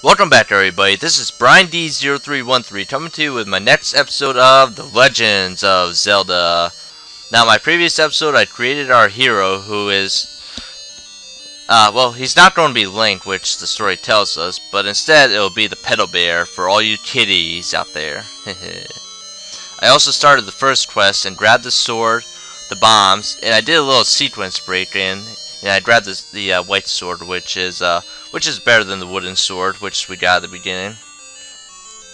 Welcome back everybody, this is Brian D0313 coming to you with my next episode of The Legends of Zelda. Now my previous episode I created our hero who is, well he's not going to be Link, which the story tells us, but instead it will be the pedal bear for all you kiddies out there. I also started the first quest and grabbed the sword, the bombs, and I did a little sequence break in, and I grabbed the white sword, which is better than the wooden sword, which we got at the beginning.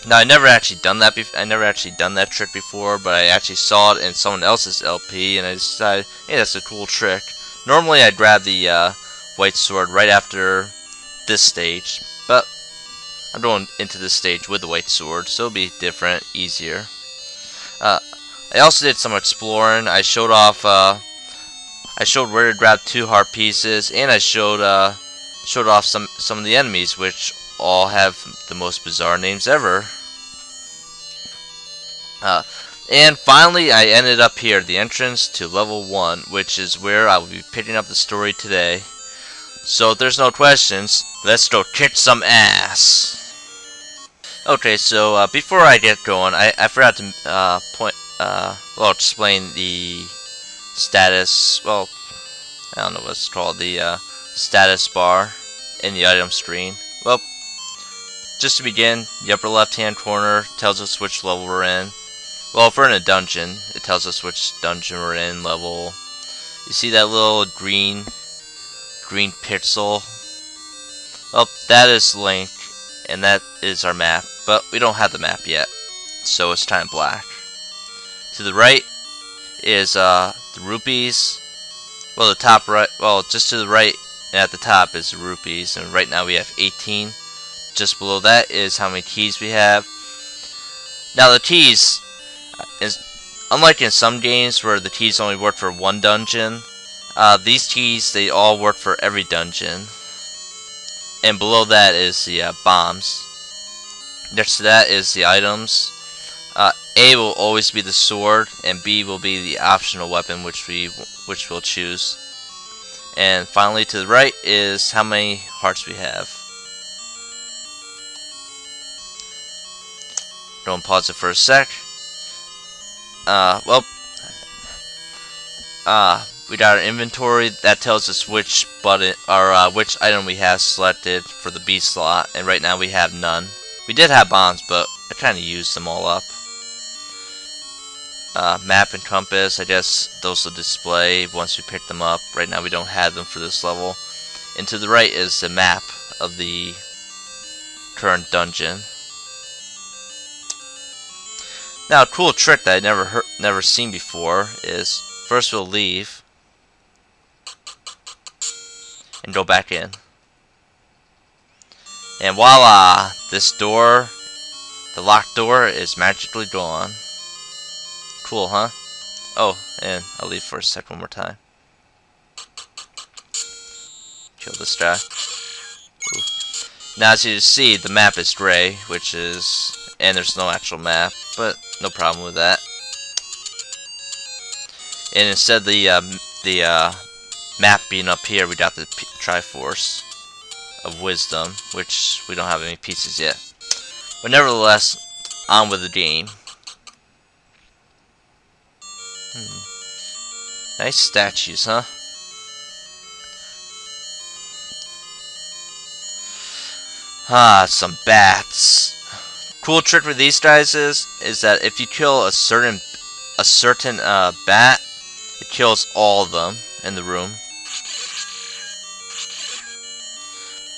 Now I never actually done that trick before, but I actually saw it in someone else's LP, and I decided, hey, that's a cool trick. Normally I'd grab the white sword right after this stage, but I'm going into this stage with the white sword, so it'll be different, easier. I also did some exploring. I showed off. I showed where to grab 2 heart pieces, and I showed off some of the enemies, which all have the most bizarre names ever. And finally, I ended up here at the entrance to level 1, which is where I will be picking up the story today. So if there's no questions, let's go kick some ass. Okay, so before I get going, I forgot to explain the status. Well, I don't know what it's called. The status bar in the item screen. Well, just to begin, the upper left hand corner tells us which level we're in. Well, if we're in a dungeon, it tells us which dungeon we're in, level. You see that little green pixel? Well, that is Link, and that is our map, but we don't have the map yet, so it's kind of black. To the right is the rupees. Well, the top right, well, just to the right and at the top is the rupees, and right now we have 18. Just below that is how many keys we have. Now the keys, unlike in some games where the keys only work for one dungeon, these keys, they all work for every dungeon. And below that is the bombs. Next to that is the items. A will always be the sword, and B will be the optional weapon which we'll choose. And finally to the right is how many hearts we have. Go and pause it for a sec. We got our inventory. That tells us which button or which item we have selected for the B slot, and right now we have none. We did have bombs, but I kind of used them all up. Map and compass, I guess those will display once we pick them up. Right now we don't have them for this level. And to the right is the map of the current dungeon. Now a cool trick that I never seen before is first we'll leave and go back in. And voila! This door, the locked door, is magically gone. Cool, huh? Oh, and I'll leave for a sec one more time. Kill this guy. Ooh. Now as you see, the map is gray, which is... and there's no actual map, but no problem with that. And instead of the map being up here, we got the Triforce of Wisdom, which we don't have any pieces yet. But nevertheless, on with the game. Nice statues, huh? Some bats. Cool trick with these guys is that if you kill a certain bat, it kills all of them in the room.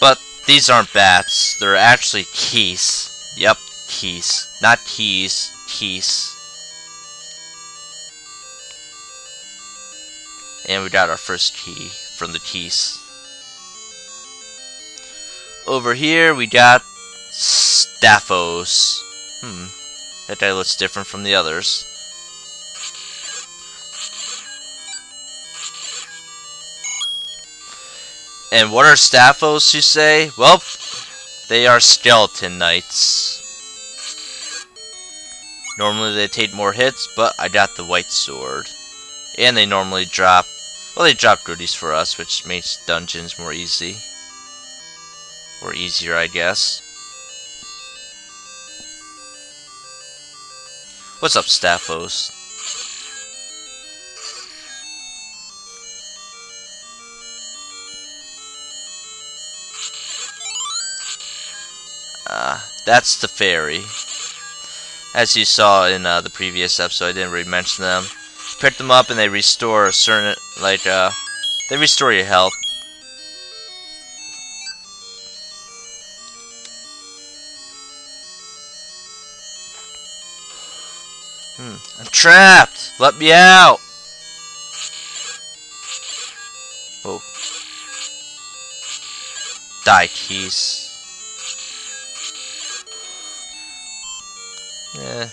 But these aren't bats; they're actually Keese. Yep, Keese, not keys. Keese. And we got our first key from the Keese. Over here we got Staphos. That guy looks different from the others. And what are Staphos, you say? Well, they are skeleton knights. Normally they take more hits, but I got the white sword. And they normally drop, well, they drop goodies for us, which makes dungeons more easy. Or easier, I guess. What's up, Staphos? That's the fairy. As you saw in the previous episode, I didn't really mention them. Pick them up and they restore a certain, like, they restore your health. I'm trapped! Let me out! Oh. Die, Keese.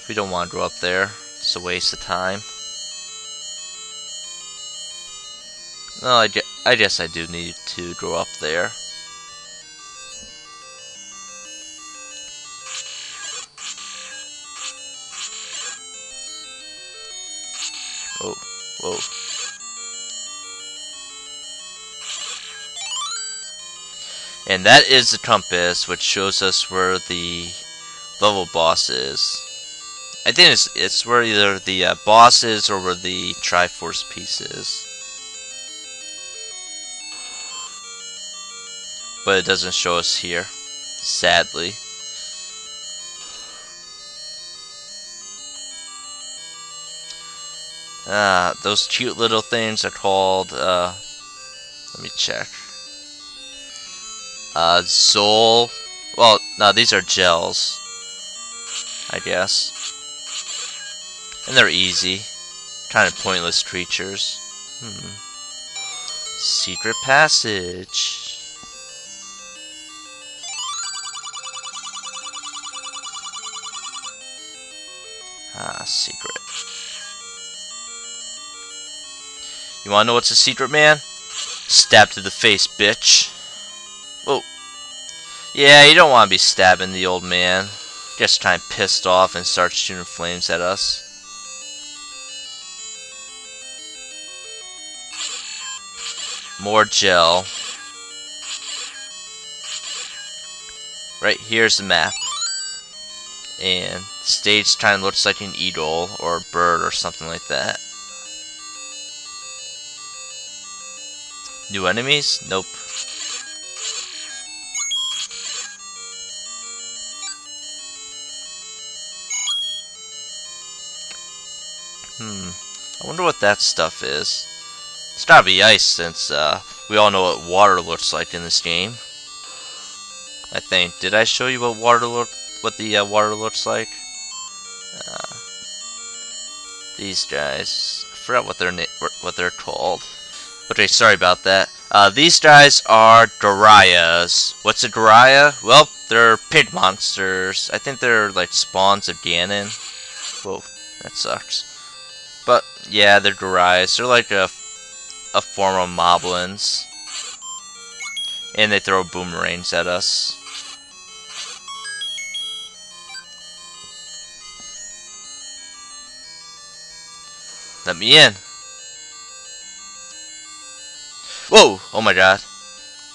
We don't want to go up there. It's a waste of time. No, I guess I do need to go up there. Oh, whoa. And that is the compass, which shows us where the level boss is. I think it's where either the boss is or where the Triforce piece is. But it doesn't show us here, sadly. Those cute little things are called, let me check. Zol. Well, no, these are gels, I guess. And they're easy. Kind of pointless creatures. Secret passage. Secret. You wanna know what's a secret, man? Stab to the face, bitch. Whoa. Yeah, you don't want to be stabbing the old man. Gets kind of pissed off and starts shooting flames at us. More gel. Right here's the map. And the stage kind of looks like an eagle or a bird or something like that. New enemies? Nope. I wonder what that stuff is. It's gotta be ice since we all know what water looks like in this game. I think. Did I show you what the water looks like? These guys. I forgot what they're called. Okay, sorry about that. These guys are Dorias. What's a Doria? Well, they're pig monsters. I think they're like spawns of Ganon. Whoa, that sucks. But yeah, they're Dorias. They're like a form of moblins. And they throw boomerangs at us. Let me in. Whoa! Oh my god.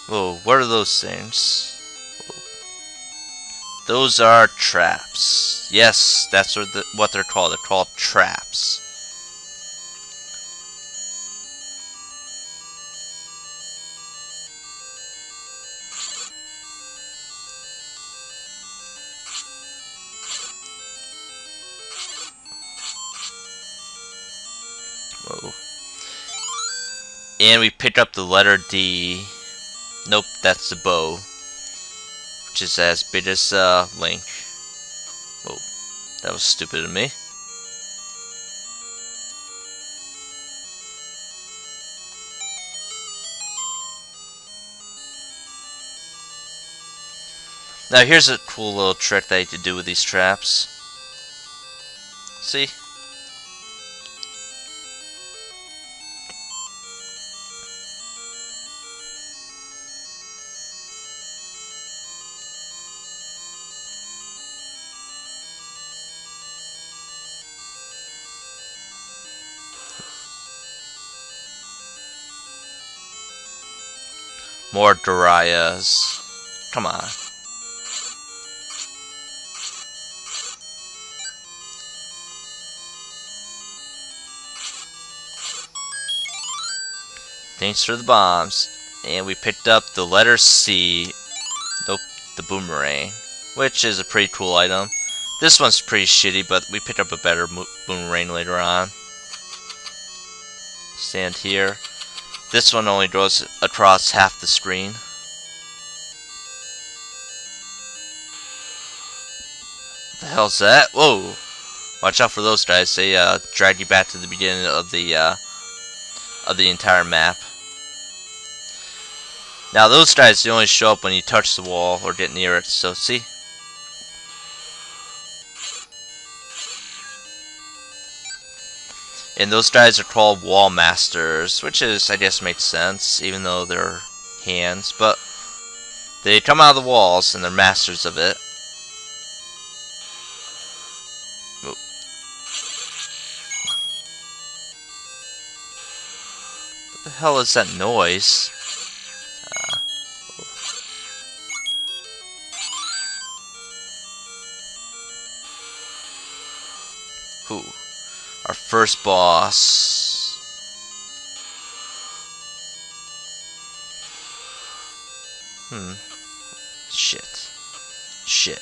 Whoa, what are those things? Whoa. Those are traps. Yes, that's what they're called. They're called traps. Whoa. And we pick up the letter D. Nope, that's the bow. Which is as big as Link. Whoa, that was stupid of me. Now here's a cool little trick that you can do with these traps. See? More Dorias. Come on. Thanks for the bombs. And we picked up the letter C. Nope, the boomerang. Which is a pretty cool item. This one's pretty shitty, but we picked up a better boomerang later on. Stand here. This one only goes across half the screen. What the hell's that? Whoa! Watch out for those guys. They drag you back to the beginning of the entire map. Now those guys, they only show up when you touch the wall or get near it. So see. And those guys are called wall masters, which is, I guess, makes sense, even though they're hands. But they come out of the walls and they're masters of it. What the hell is that noise? Who? Our first boss. Shit.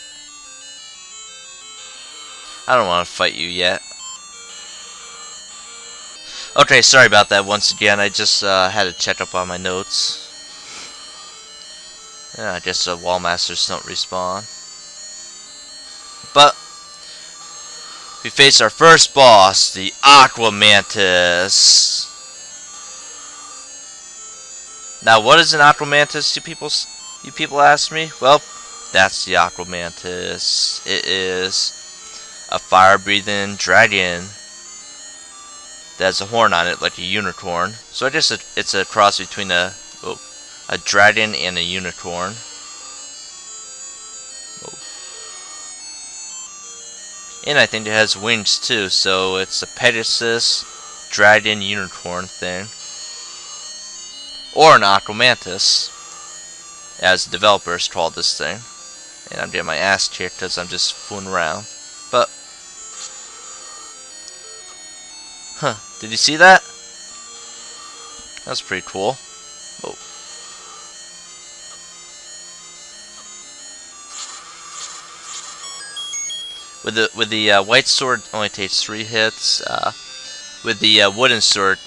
I don't want to fight you yet. Okay, sorry about that once again. I just had to check up on my notes. Yeah, I guess the wall masters don't respawn. But we face our first boss, the Aquamantis. Now, what is an Aquamantis, you people ask me? Well, that's the Aquamantis. It is a fire-breathing dragon that has a horn on it, like a unicorn. So I guess it's a cross between a dragon and a unicorn. And I think it has wings too, so it's a pegasus, dragon, unicorn thing. Or an Aquamantis, as the developers called this thing. And I'm getting my ass kicked because I'm just fooling around. But, did you see that? That's pretty cool. Oh. With the white sword, only takes 3 hits. With the wooden sword,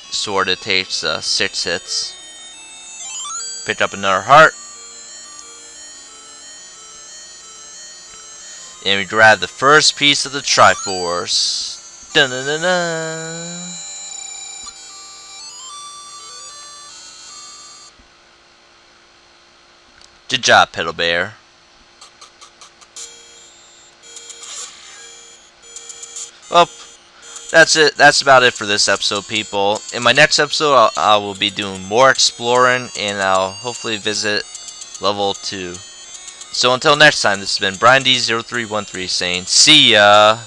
it takes 6 hits. Picked up another heart, and we grab the first piece of the Triforce. Dun -dun -dun -dun. Good job, Pedal Bear. Well, that's it. That's about it for this episode, people. In my next episode, I will be doing more exploring, and I'll hopefully visit level 2. So until next time, this has been Brian D0313 saying, see ya!